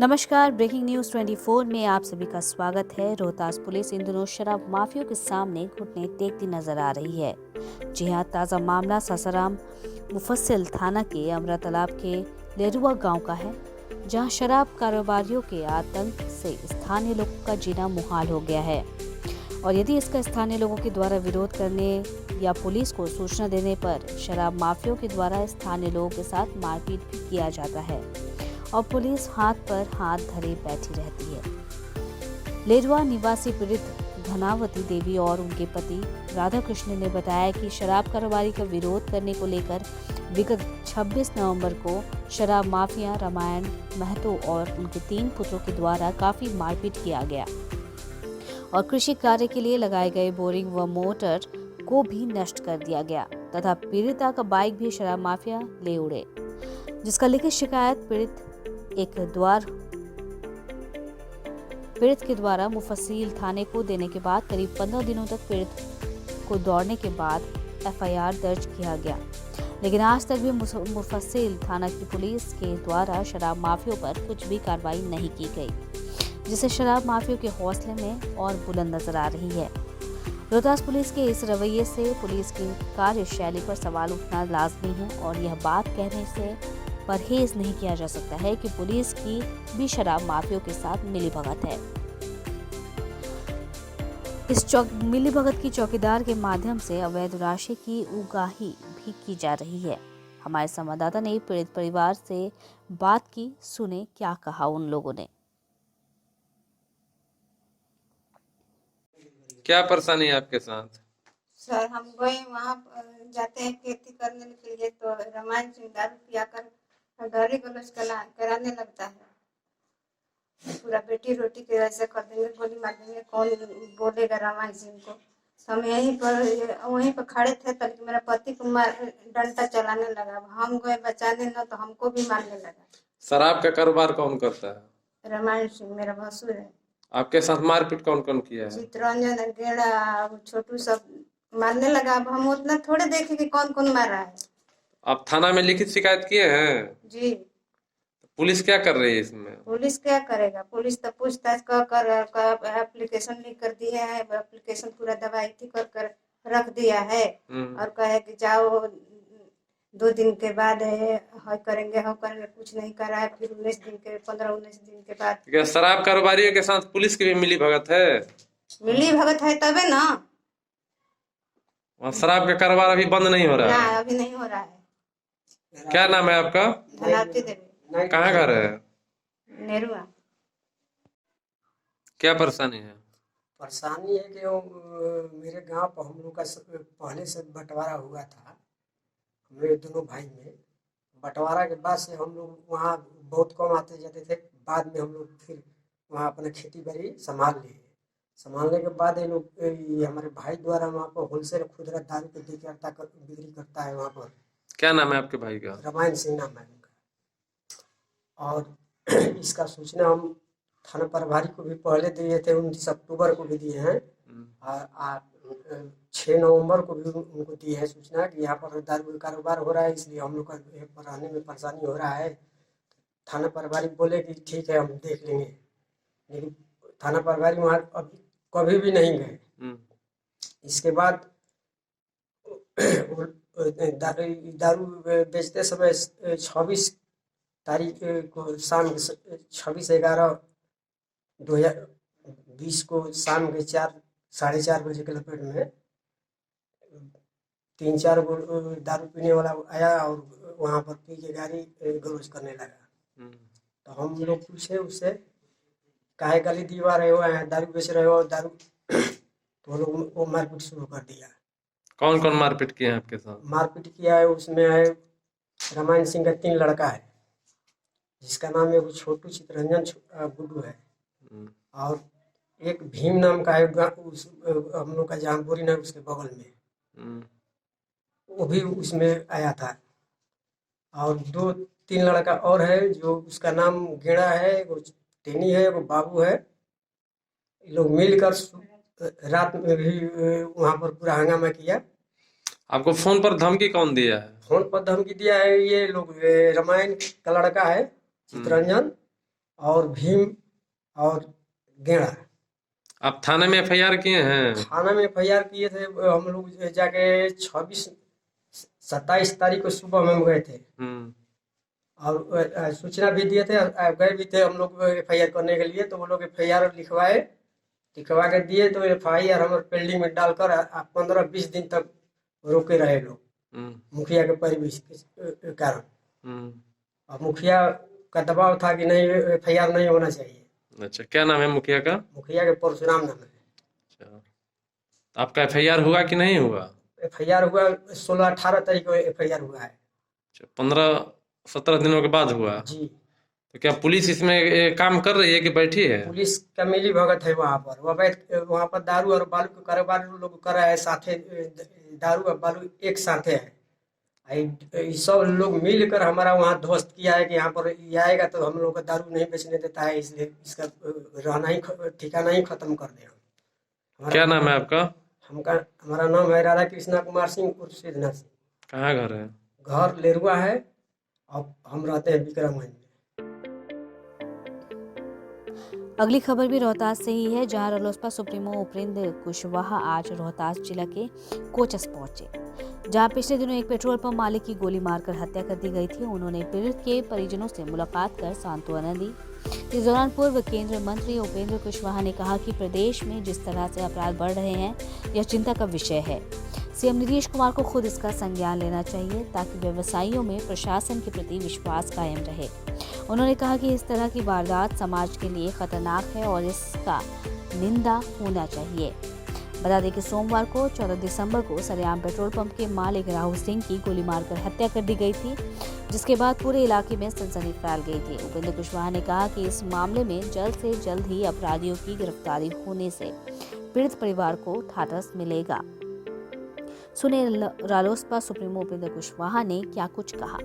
नमस्कार, breaking news 24 में आप सभी का स्वागत है। रोहतास पुलिस इन दिनों शराब माफियों के सामने घुटने टेकती नजर आ रही है। जी हां, ताजा मामला सासाराम मुफस्सिल थाना के अमरा तालाब के लेरुआ गांव का है, जहां शराब कारोबारियों के आतंक से स्थानीय लोगों का जीना मुहाल हो गया है और यदि इसका स्थानीय लोगों के द्वारा विरोध करने या पुलिस को सूचना देने पर शराब माफियों के द्वारा स्थानीय लोगों के साथ मारपीट भी किया जाता है और पुलिस हाथ पर हाथ धरे बैठी रहती है। लेरुआ निवासी पीड़ित धनावती देवी और उनके पति राधा कृष्ण ने बताया कि शराब कारोबारी का विरोध करने को लेकर विगत 26 नवंबर को शराब माफिया रामायण महतो और उनके 3 पुत्रों के द्वारा काफी मारपीट किया गया और कृषि कार्य के लिए लगाए गए बोरिंग व मोटर को भी नष्ट कर दिया गया तथा पीड़िता का बाइक भी शराब माफिया ले उड़े, जिसका लिखित शिकायत पीड़ित के द्वारा मुफस्सिल थाने को देने के बाद करीब 15 दिनों तक पीड़ित को दौड़ने के बाद एफआईआर दर्ज किया गया, लेकिन आज तक भी मुफस्सिल थाना की पुलिस के द्वारा शराब माफियों पर कुछ भी कार्रवाई नहीं की गई, जिससे शराब माफियों के हौसले में और बुलंद नजर आ रही है। रोहतास पुलिस के इस रवैये से पुलिस की कार्यशैली पर सवाल उठना लाजमी है और यह बात कहने से परहेज नहीं किया जा सकता है कि पुलिस की भी शराब माफियों के साथ मिलीभगत है। इस मिलीभगत की चौकीदार के माध्यम से अवैध राशि की उगाही भी की जा रही है। हमारे संवाददाता ने पीड़ित परिवार से बात की, सुने क्या कहा उन लोगों ने। क्या परेशानी है आपके साथ? सर, हम गए वहाँ जाते हैं खेती करने के लिए, तो रामायण सिंह दारू पिया कर गाली गलौज कराने लगता है। पूरा बेटी रोटी के ऐसे कर देंगे, गोली मार देंगे, कौन बोलेगा रामायण सिंह को। तो हम वहीं पर खड़े थे, तब मेरा पति को डंडा चलाने लगा। हम गए बचाने न, तो हमको भी मारने लगा। शराब का कारोबार कौन करता है? रामायण सिंह मेरा भसुर है। आपके साथ मारपीट कौन कौन किया है? चित्रंजन, गेड़ा, छोटू सब मारने लगा। अब हम उतना थोड़े देखे कि कौन कौन मार रहा है। आप थाना में लिखित शिकायत किए हैं? जी। पुलिस क्या कर रही है इसमें? पुलिस क्या करेगा? पुलिस तो पूछताछ कर एप्लीकेशन लिख कर दिया है। एप्लीकेशन पूरा दवाई थी कर रख दिया है और कहे कि जाओ 2 दिन के बाद करेंगे, कुछ नहीं करा है। फिर 15-19 दिन के बाद। क्या शराब कारोबारियों के साथ पुलिस की भी मिली भगत है? मिली भगत है तबे ना। वहाँ शराब का कारोबार अभी बंद नहीं हो रहा है? अभी नहीं हो रहा है। क्या नाम है आपका? धनावती देवी। कहाँ घर है? नेरुआ। क्या परेशानी है? परेशानी है कि मेरे गांव पर हम लोग का पहले से बंटवारा हुआ था, मेरे दोनों भाई में। बंटवारा के बाद से हम लोग वहाँ बहुत कम आते जाते थे। बाद में हम लोग फिर वहाँ अपना खेती बाड़ी संभालने के बाद ये हमारे भाई द्वारा वहाँ पर होलसेल खुदरा दारू की बिक्री करता है। वहाँ पर क्या नाम है आपके भाई का? रामायण सिंह नाम है उनका। और इसका सूचना हम थाना प्रभारी को भी पहले दिए थे, 29 अक्टूबर को भी दिए हैं और 6 नवंबर को भी उनको दी है सूचना कि यहाँ पर दारू का कारोबार हो रहा है, इसलिए हम लोग का रहने में परेशानी हो रहा है। थाना प्रभारी बोले कि ठीक है, हम देख लेंगे, लेकिन थाना प्रभारी वहाँ अभी कभी भी नहीं गए। इसके बाद दारू बेचते समय 26 तारीख को शाम 26/11/2020 को शाम के 4-4:30 बजे के लपेट में 3-4 दारू पीने वाला आया और वहाँ पर पी के गाली गलौज करने लगा। तो हम लोग पूछे उससे, काहे गाली दिवा रहे हो, दारू बेच रहे हो दारू। तो लोग वो मारपीट शुरू कर दिया। कौन कौन मारपीट किया है आपके साथ? मारपीट किया है, उसमें है रामायण सिंह का 3 लड़का है, जिसका नाम है छोटू, चित्रंजन, गुड्डू है और एक भीम नाम का है हम लोग का जहाँ बोरी है उसके बगल में, वो भी उसमें आया था। और 2-3 लड़का और है, जो उसका नाम गेड़ा है, वो टेनी है, वो बाबू है। लोग मिलकर रात में भी वहाँ पर पूरा हंगामा किया। आपको फोन पर धमकी कौन दिया है? फोन पर धमकी दिया है ये लोग, रामायण का लड़का है चित्रंजन और भीम और गेड़ा। आप थाने में एफआईआर किए हैं? थाना में एफआईआर किए थे हम लोग जाके 27 तारीख को सुबह में हम गए थे और सूचना भी दिए थे, गए भी थे हम लोग एफआईआर करने के लिए। तो वो लोग एफआईआर लिखवा के दिए। तो एफआईआर हमारे पेंडिंग में डालकर 15-20 दिन तक रोके रहे लोग, मुखिया के परिवेश के कारण। और मुखिया का दबाव था कि नहीं, एफआईआर नहीं होना चाहिए। अच्छा, क्या नाम है मुखिया का? मुखिया के परशुराम नाम है। अच्छा, आपका एफआईआर हुआ कि नहीं हुआ? एफआईआर हुआ 16-18 तारीख को एफआईआर हुआ है। अच्छा, 15-17 दिनों के बाद हुआ जी। तो क्या पुलिस इसमें काम कर रही है कि बैठी है? पुलिस का मिली भगत है वहाँ पर। वहाँ पर दारू और बालू का कारोबार लोग कर रहा है साथे, दारू और बालू एक साथे है। सब लोग मिलकर हमारा वहाँ ध्वस्त किया है कि यहाँ पर ये आएगा तो हम लोग को दारू नहीं बेचने देता है, इसलिए इसका रहना ही ठिकाना ही खत्म कर दे। क्या नाम है आपका? हमारा नाम है राधा कृष्णा कुमार सिंह उर्फ सिद्धनाथ सिंह। कहाँ घर है? घर लेरुआ है और हम रहते हैं विक्रमगंज में। अगली खबर भी रोहतास से ही है, जहां रालोसपा सुप्रीमो उपेंद्र कुशवाहा आज रोहतास जिला के कोचस पहुंचे, जहां पिछले दिनों एक पेट्रोल पंप मालिक की गोली मारकर हत्या कर दी गई थी। उन्होंने पीड़ित के परिजनों से मुलाकात कर सांत्वना दी। इस दौरान पूर्व केंद्रीय मंत्री उपेंद्र कुशवाहा ने कहा कि प्रदेश में जिस तरह से अपराध बढ़ रहे हैं, यह चिंता का विषय है। सीएम नीतीश कुमार को खुद इसका संज्ञान लेना चाहिए ताकि व्यवसायियों में प्रशासन के प्रति विश्वास कायम रहे। उन्होंने कहा कि इस तरह की वारदात समाज के लिए खतरनाक है और इसका निंदा होना चाहिए। बता दें कि सोमवार को 14 दिसंबर को सरेआम पेट्रोल पंप के मालिक राहुल सिंह की गोली मारकर हत्या कर दी गई थी, जिसके बाद पूरे इलाके में सनसनी फैल गई थी। उपेंद्र कुशवाहा ने कहा कि इस मामले में जल्द से जल्द ही अपराधियों की गिरफ्तारी होने से पीड़ित परिवार को ढाढ़स मिलेगा। सुने रालोसपा सुप्रीमो उपेंद्र कुशवाहा ने क्या कुछ कहा।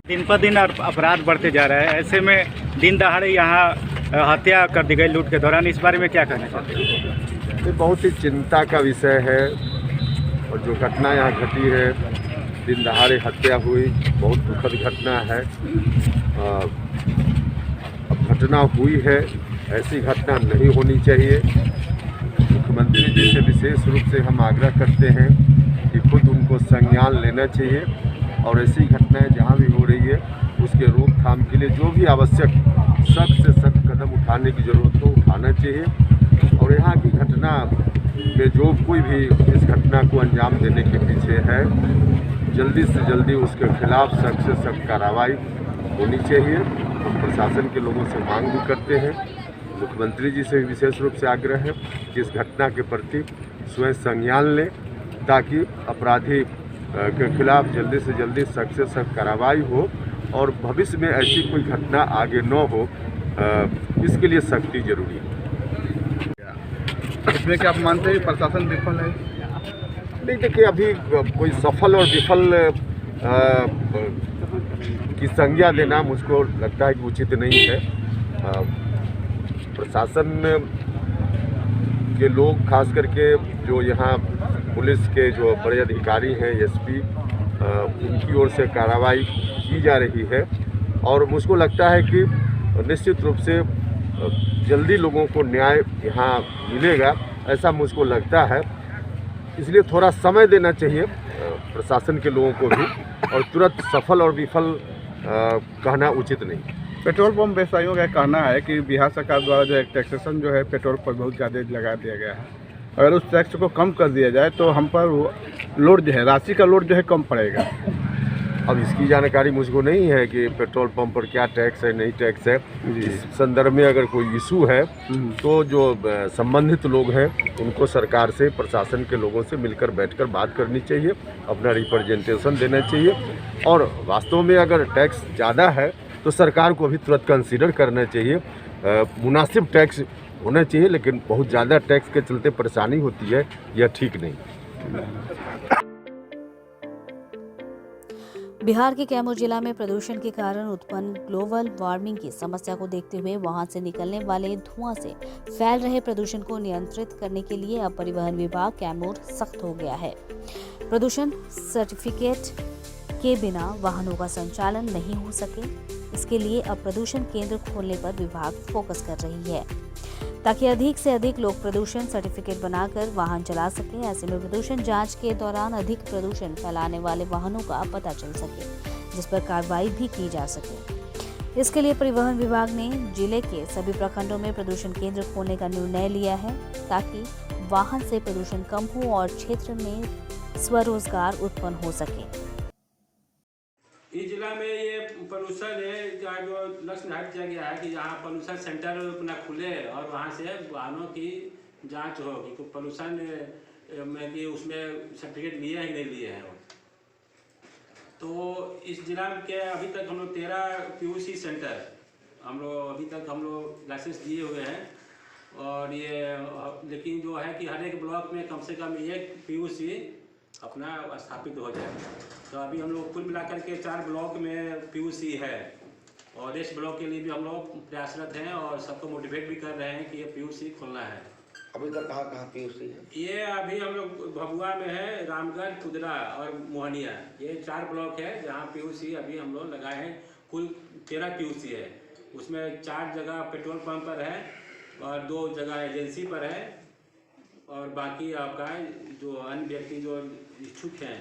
दिन पर दिन अपराध बढ़ते जा रहा है, ऐसे में दिन दहाड़े यहाँ हत्या कर दी गई लूट के दौरान, इस बारे में क्या कहना चाहते हैं? ये बहुत ही चिंता का विषय है और जो घटना यहाँ घटी है, दिन दहाड़े हत्या हुई, बहुत दुखद घटना है। अब घटना हुई है, ऐसी घटना नहीं होनी चाहिए। मुख्यमंत्री जी से विशेष रूप से हम आग्रह करते हैं कि खुद उनको संज्ञान लेना चाहिए और ऐसी घटनाएं जहां भी हो रही है उसके रोकथाम के लिए जो भी आवश्यक सख्त से सख्त कदम उठाने की ज़रूरत हो उठाना चाहिए। और यहाँ की घटना में जो कोई भी इस घटना को अंजाम देने के पीछे है, जल्दी से जल्दी उसके खिलाफ सख्त से सख्त कार्रवाई होनी चाहिए। हम प्रशासन के लोगों से मांग भी करते हैं, मुख्यमंत्री जी से विशेष रूप से आग्रह है कि इस घटना के प्रति स्वयं संज्ञान लें ताकि अपराधी के खिलाफ जल्दी से जल्दी सख्त से सख्त कार्रवाई हो और भविष्य में ऐसी कोई घटना आगे न हो, इसके लिए सख्ती जरूरी है। इसमें क्या आप मानते हैं प्रशासन विफल है? नहीं, देखिए अभी कोई सफल और विफल की संज्ञा देना मुझको लगता है कि उचित नहीं है। प्रशासन के लोग खास करके जो यहाँ पुलिस के जो बड़े अधिकारी हैं, एसपी, उनकी ओर से कार्रवाई की जा रही है और मुझको लगता है कि निश्चित रूप से जल्दी लोगों को न्याय यहाँ मिलेगा, ऐसा मुझको लगता है। इसलिए थोड़ा समय देना चाहिए प्रशासन के लोगों को भी और तुरंत सफल और विफल कहना उचित नहीं। पेट्रोल पंप व्यवसायियों का कहना है कि बिहार सरकार द्वारा जो एक टैक्सेशन जो है पेट्रोल पर बहुत ज़्यादा लगा दिया गया है, अगर उस टैक्स को कम कर दिया जाए तो हम पर लोड जो है, राशि का लोड जो है कम पड़ेगा। अब इसकी जानकारी मुझको नहीं है कि पेट्रोल पंप पर क्या टैक्स है, नहीं टैक्स है। इस संदर्भ में अगर कोई इशू है तो जो संबंधित लोग हैं उनको सरकार से, प्रशासन के लोगों से मिलकर बैठकर बात करनी चाहिए, अपना रिप्रेजेंटेशन देना चाहिए और वास्तव में अगर टैक्स ज़्यादा है तो सरकार को भी तुरंत कंसीडर करना चाहिए। मुनासिब टैक्स होना चाहिए, लेकिन बहुत ज़्यादा टैक्स के चलते परेशानी होती है, यह ठीक नहीं। बिहार के कैमूर जिला में प्रदूषण के कारण उत्पन्न ग्लोबल वार्मिंग की समस्या को देखते हुए वहां से निकलने वाले धुआं से फैल रहे प्रदूषण को नियंत्रित करने के लिए अब परिवहन विभाग कैमूर सख्त हो गया है। प्रदूषण सर्टिफिकेट के बिना वाहनों का संचालन नहीं हो सके। इसके लिए अब प्रदूषण केंद्र खोलने पर विभाग फोकस कर रही है ताकि अधिक से अधिक लोग प्रदूषण सर्टिफिकेट बनाकर वाहन चला सकें। ऐसे में प्रदूषण जांच के दौरान अधिक प्रदूषण फैलाने वाले वाहनों का पता चल सके, जिस पर कार्रवाई भी की जा सके। इसके लिए परिवहन विभाग ने जिले के सभी प्रखंडों में प्रदूषण केंद्र खोलने का निर्णय लिया है ताकि वाहन से प्रदूषण कम हो और क्षेत्र में स्वरोजगार उत्पन्न हो सके। इस जिला में ये पोल्यूशन है का जो लक्ष्य निर्धारित किया गया है कि यहाँ पोल्यूशन सेंटर अपना खुले और वहाँ से वाहनों की जांच हो कि पोल्यूशन में कि उसमें सर्टिफिकेट लिए हैं कि नहीं लिए हैं। तो इस जिला के अभी तक हम लोग 13 PUC सेंटर हम लोग लाइसेंस दिए हुए हैं और ये लेकिन जो है कि हर एक ब्लॉक में कम से कम एक PUC अपना स्थापित हो जाए। तो अभी हम लोग कुल मिलाकर के 4 ब्लॉक में PUC है और इस ब्लॉक के लिए भी हम लोग प्रयासरत हैं और सबको मोटिवेट भी कर रहे हैं कि ये PUC खोलना है। अभी तक कहाँ PUC है? ये अभी हम लोग भभुआ में है, रामगढ़, कुदरा और मोहनिया, ये 4 ब्लॉक है जहाँ PUC अभी हम लोग लगाए हैं। कुल 13 PUC है, उसमें 4 जगह पेट्रोल पंप पर है और 2 जगह एजेंसी पर है और बाकी आपका जो अन्य व्यक्ति जो इच्छुक हैं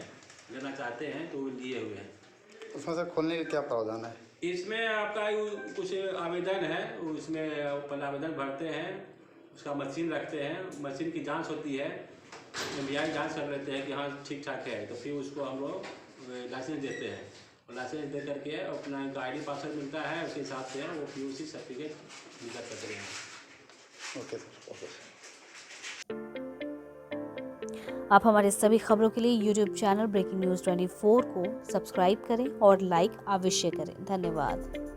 लेना चाहते हैं तो लिए हुए हैं। उसमें से खोलने का क्या प्रावधान है? इसमें आपका कुछ आवेदन है, उसमें पहले आवेदन भरते हैं, उसका मशीन रखते हैं, मशीन की जांच होती है, MBI जांच कर लेते हैं कि हाँ ठीक ठाक है, तो फिर उसको हम लोग लाइसेंस देते हैं और लाइसेंस दे करके अपना ID पासवर्ड मिलता है, उसके हिसाब से वो PUC सर्टिफिकेट निकल करते हैं। Okay sir, okay sir. आप हमारे सभी खबरों के लिए YouTube चैनल ब्रेकिंग न्यूज़ 24 को सब्सक्राइब करें और लाइक अवश्य करें। धन्यवाद।